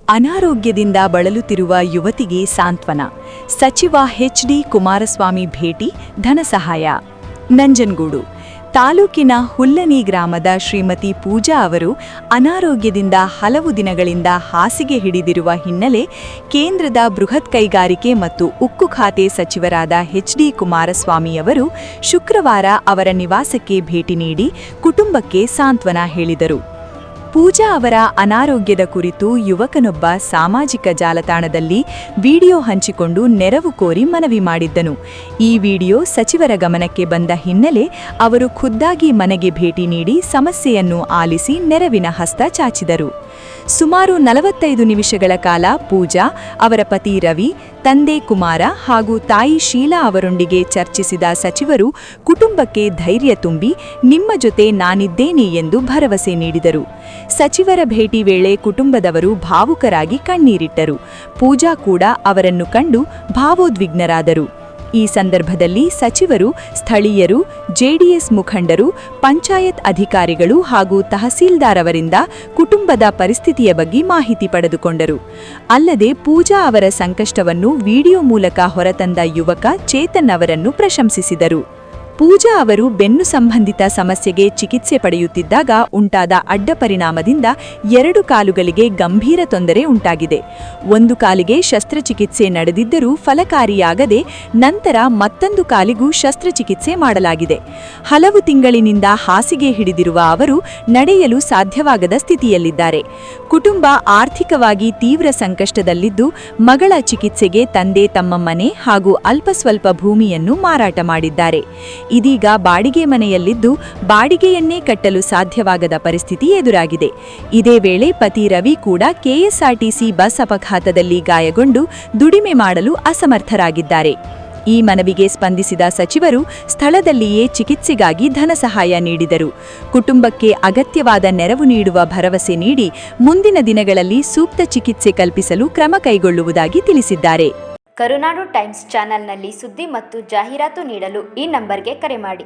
ಅನಾರೋಗ್ಯದಿಂದ ಬಳಲುತ್ತಿರುವ ಯುವತಿಗೆ ಸಾಂತ್ವನ. ಸಚಿವ ಎಚ್.ಡಿ. ಕುಮಾರಸ್ವಾಮಿ ಭೇಟಿ, ಧನಸಹಾಯ. ನಂಜನಗೂಡು ತಾಲೂಕಿನ ಹುಲ್ಲನಿ ಗ್ರಾಮದ ಶ್ರೀಮತಿ ಪೂಜಾ ಅವರು ಅನಾರೋಗ್ಯದಿಂದ ಹಲವು ದಿನಗಳಿಂದ ಹಾಸಿಗೆ ಹಿಡಿದಿರುವ ಹಿನ್ನೆಲೆ ಕೇಂದ್ರದ ಬೃಹತ್ ಕೈಗಾರಿಕೆ ಮತ್ತು ಉಕ್ಕು ಖಾತೆ ಸಚಿವರಾದ ಎಚ್.ಡಿ. ಕುಮಾರಸ್ವಾಮಿಯವರು ಶುಕ್ರವಾರ ಅವರ ನಿವಾಸಕ್ಕೆ ಭೇಟಿ ನೀಡಿ ಕುಟುಂಬಕ್ಕೆ ಸಾಂತ್ವನ ಹೇಳಿದರು. ಪೂಜಾ ಅವರ ಅನಾರೋಗ್ಯದ ಕುರಿತು ಯುವಕನೊಬ್ಬ ಸಾಮಾಜಿಕ ಜಾಲತಾಣದಲ್ಲಿ ವಿಡಿಯೋ ಹಂಚಿಕೊಂಡು ನೆರವು ಕೋರಿ ಮನವಿ ಮಾಡಿದ್ದನು. ಈ ವಿಡಿಯೋ ಸಚಿವರ ಗಮನಕ್ಕೆ ಬಂದ ಹಿನ್ನೆಲೆ ಅವರು ಖುದ್ದಾಗಿ ಮನೆಗೆ ಭೇಟಿ ನೀಡಿ ಸಮಸ್ಯೆಯನ್ನು ಆಲಿಸಿ ನೆರವಿನ ಹಸ್ತ ಚಾಚಿದರು. ಸುಮಾರು 45 ನಿಮಿಷಗಳ ಕಾಲ ಪೂಜಾ, ಅವರ ಪತಿ ರವಿ, ತಂದೆ ಕುಮಾರ ಹಾಗೂ ತಾಯಿ ಶೀಲಾ ಅವರೊಂದಿಗೆ ಚರ್ಚಿಸಿದ ಸಚಿವರು ಕುಟುಂಬಕ್ಕೆ ಧೈರ್ಯ ತುಂಬಿ ನಿಮ್ಮ ಜೊತೆ ನಾನಿದ್ದೇನೆ ಎಂದು ಭರವಸೆ ನೀಡಿದರು. ಸಚಿವರ ಭೇಟಿ ವೇಳೆ ಕುಟುಂಬದವರು ಭಾವುಕರಾಗಿ ಕಣ್ಣೀರಿಟ್ಟರು. ಪೂಜಾ ಕೂಡ ಅವರನ್ನು ಕಂಡು ಭಾವೋದ್ವಿಗ್ನರಾದರು. ಈ ಸಂದರ್ಭದಲ್ಲಿ ಸಚಿವರು ಸ್ಥಳೀಯರು, ಜೆಡಿಎಸ್ ಮುಖಂಡರು, ಪಂಚಾಯತ್ ಅಧಿಕಾರಿಗಳು ಹಾಗೂ ತಹಸೀಲ್ದಾರ್ ಅವರಿಂದ ಕುಟುಂಬದ ಪರಿಸ್ಥಿತಿಯ ಬಗ್ಗೆ ಮಾಹಿತಿ ಪಡೆದುಕೊಂಡರು. ಅಲ್ಲದೆ ಪೂಜಾ ಅವರ ಸಂಕಷ್ಟವನ್ನು ವಿಡಿಯೋ ಮೂಲಕ ಹೊರತಂದ ಯುವಕ ಚೇತನ್ ಅವರನ್ನು ಪ್ರಶಂಸಿಸಿದರು. ಪೂಜಾ ಅವರು ಬೆನ್ನು ಸಂಬಂಧಿತ ಸಮಸ್ಯೆಗೆ ಚಿಕಿತ್ಸೆ ಪಡೆಯುತ್ತಿದ್ದಾಗ ಉಂಟಾದ ಅಡ್ಡ ಪರಿಣಾಮದಿಂದ 2 ಕಾಲುಗಳಿಗೆ ಗಂಭೀರ ತೊಂದರೆ ಉಂಟಾಗಿದೆ. ಒಂದು ಕಾಲಿಗೆ ಶಸ್ತ್ರಚಿಕಿತ್ಸೆ ನಡೆದಿದ್ದರೂ ಫಲಕಾರಿಯಾಗದೆ ನಂತರ ಮತ್ತೊಂದು ಕಾಲಿಗೂ ಶಸ್ತ್ರಚಿಕಿತ್ಸೆ ಮಾಡಲಾಗಿದೆ. ಹಲವು ತಿಂಗಳಿನಿಂದ ಹಾಸಿಗೆ ಹಿಡಿದಿರುವ ಅವರು ನಡೆಯಲು ಸಾಧ್ಯವಾಗದ ಸ್ಥಿತಿಯಲ್ಲಿದ್ದಾರೆ. ಕುಟುಂಬ ಆರ್ಥಿಕವಾಗಿ ತೀವ್ರ ಸಂಕಷ್ಟದಲ್ಲಿದ್ದು ಮಗಳ ಚಿಕಿತ್ಸೆಗೆ ತಂದೆ ತಮ್ಮ ಮನೆ ಹಾಗೂ ಅಲ್ಪ ಸ್ವಲ್ಪ ಭೂಮಿಯನ್ನು ಮಾರಾಟ ಮಾಡಿದ್ದಾರೆ. ಇದೀಗ ಬಾಡಿಗೆ ಮನೆಯಲ್ಲಿದ್ದು ಬಾಡಿಗೆಯನ್ನೇ ಕಟ್ಟಲು ಸಾಧ್ಯವಾಗದ ಪರಿಸ್ಥಿತಿ ಎದುರಾಗಿದೆ. ಇದೇ ವೇಳೆ ಪತಿ ರವಿ ಕೂಡ ಕೆಎಸ್ಆರ್ಟಿಸಿ ಬಸ್ ಅಪಘಾತದಲ್ಲಿ ಗಾಯಗೊಂಡು ದುಡಿಮೆ ಮಾಡಲು ಅಸಮರ್ಥರಾಗಿದ್ದಾರೆ. ಈ ಮನವಿಗೆ ಸ್ಪಂದಿಸಿದ ಸಚಿವರು ಸ್ಥಳದಲ್ಲಿಯೇ ಚಿಕಿತ್ಸೆಗಾಗಿ ಧನಸಹಾಯ ನೀಡಿದರು. ಕುಟುಂಬಕ್ಕೆ ಅಗತ್ಯವಾದ ನೆರವು ನೀಡುವ ಭರವಸೆ ನೀಡಿ ಮುಂದಿನ ದಿನಗಳಲ್ಲಿ ಸೂಕ್ತ ಚಿಕಿತ್ಸೆ ಕಲ್ಪಿಸಲು ಕ್ರಮ ಕೈಗೊಳ್ಳುವುದಾಗಿ ತಿಳಿಸಿದ್ದಾರೆ. ಕರುನಾಡು ಟೈಮ್ಸ್ ಚಾನೆಲ್ನಲ್ಲಿ ಸುದ್ದಿ ಮತ್ತು ಜಾಹೀರಾತು ನೀಡಲು ಈ ನಂಬರ್ಗೆ ಕರೆ ಮಾಡಿ.